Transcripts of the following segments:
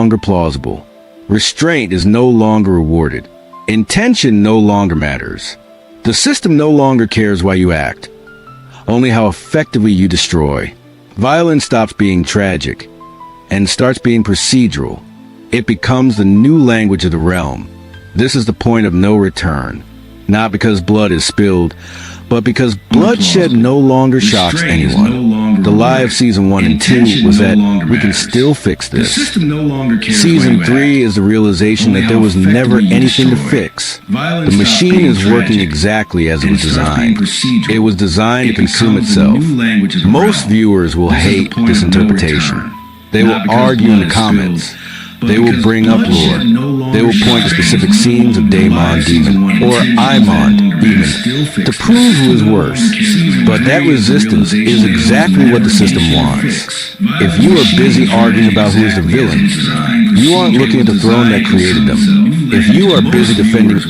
longer plausible. Restraint is no longer rewarded. Intention no longer matters. The system no longer cares why you act, only how effectively you destroy. Violence stops being tragic and starts being procedural. It becomes the new language of the realm. This is the point of no return, not because blood is spilled, but because bloodshed no longer shocks anyone. The lie of Season 1 and 2 was that we can still fix this. Season 3 is the realization that there was never anything to fix. The machine is working exactly as it was designed. It was designed to consume itself. Most viewers will hate this interpretation. They will argue in the comments. They will bring up lore. They will point to specific scenes of Daemon Demon or Aemon Demon to prove who is worse. But that resistance is exactly what the system wants. If you are busy arguing about who is the villain, you aren't looking at the throne that created them. If you are busy defending, they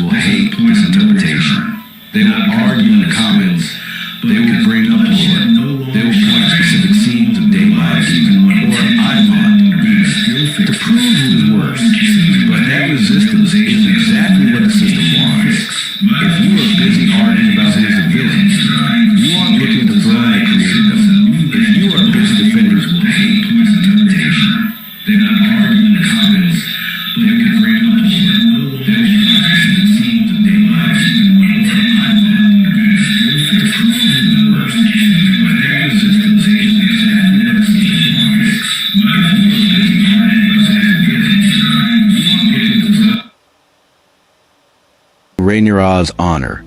will argue in the comments. They will bring up lore. They will point to specific scenes of Daemon Demon or Aemon to prove who is worse. But that resistance is exactly what the system wants. If you are busy arguing about who is the villain, you aren't looking at the throne that created them. If you are busy defending misinterpretation, they will argue in the comments. They will bring up the shit. They will point to the scenes of Daemon or Aemon to prove who is worse. But that resistance is exactly what the system wants. If you are busy Rhaenyra's honor.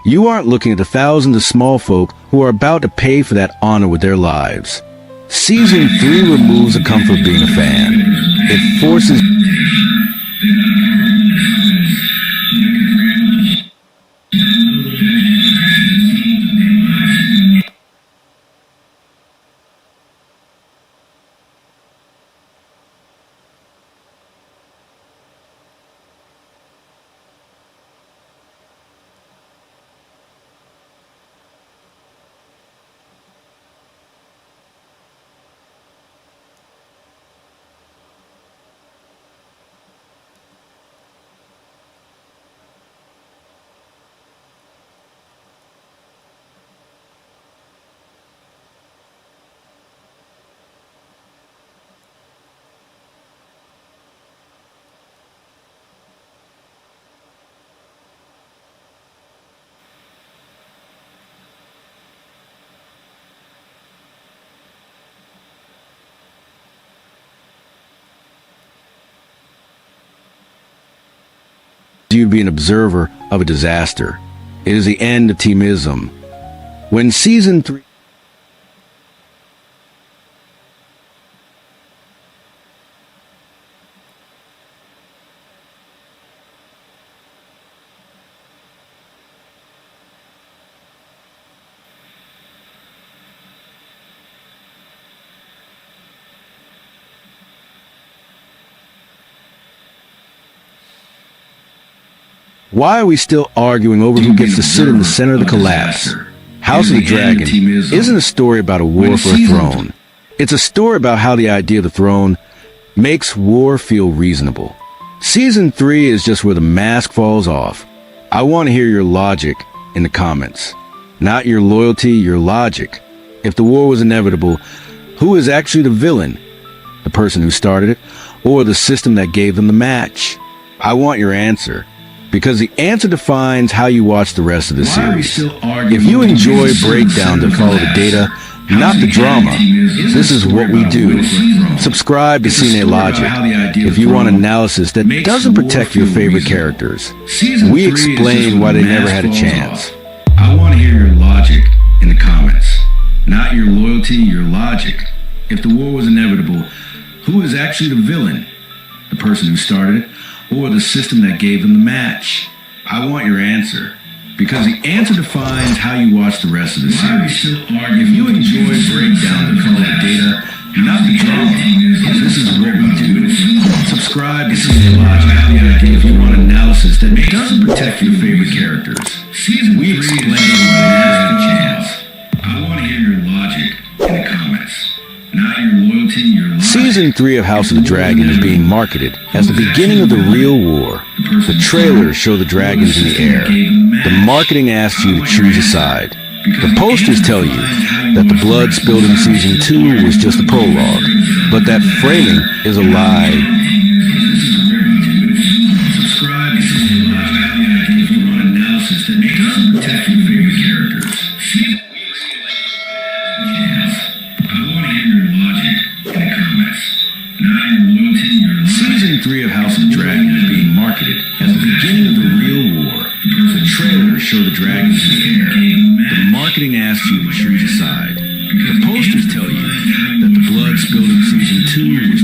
You aren't looking at the thousands of small folk who are about to pay for that honor with their lives. Season 3 removes the comfort of being a fan. It forces you to be an observer of a disaster. It is the end of teamism. When Season 3 Why are we still arguing over who gets to sit in the center of the collapse? House of the Dragon isn't a story about a war for a throne. It's a story about how the idea of the throne makes war feel reasonable. Season 3 is just where the mask falls off. I want to hear your logic in the comments. Not your loyalty, your logic. If the war was inevitable, who is actually the villain? The person who started it, or the system that gave them the match? I want your answer. Because the answer defines how you watch the rest of the series. If you enjoy breakdowns that follow the data, not the drama, this is what we do. Subscribe to CineLogic if you want analysis that doesn't protect your favorite characters. We explain why they never had a chance. I want to hear your logic in the comments. Not your loyalty, your logic. If the war was inevitable, who is actually the villain? The person who started it? Or the system that gave them the match? I want your answer. Because the answer defines how you watch the rest of the series. If you enjoy breakdowns that follow the data, not the drama, this is what we do. Subscribe to CineLogic if you want analysis that doesn't protect your favorite characters. We explain why they never had a chance. I want to hear your logic in the comments. Not your loyalty. Season 3 of House of the Dragon is being marketed as the beginning of the real war. The trailers show the dragons in the air. The marketing asks you to choose a side. The posters tell you that the blood spilled in Season 2 was just a prologue, but that framing is a lie. Season 3 of House of the Dragon is being marketed as the beginning of the real war. The trailers show the dragons in the air. The marketing asks you to choose a side. The posters tell you that the blood spilled in Season 2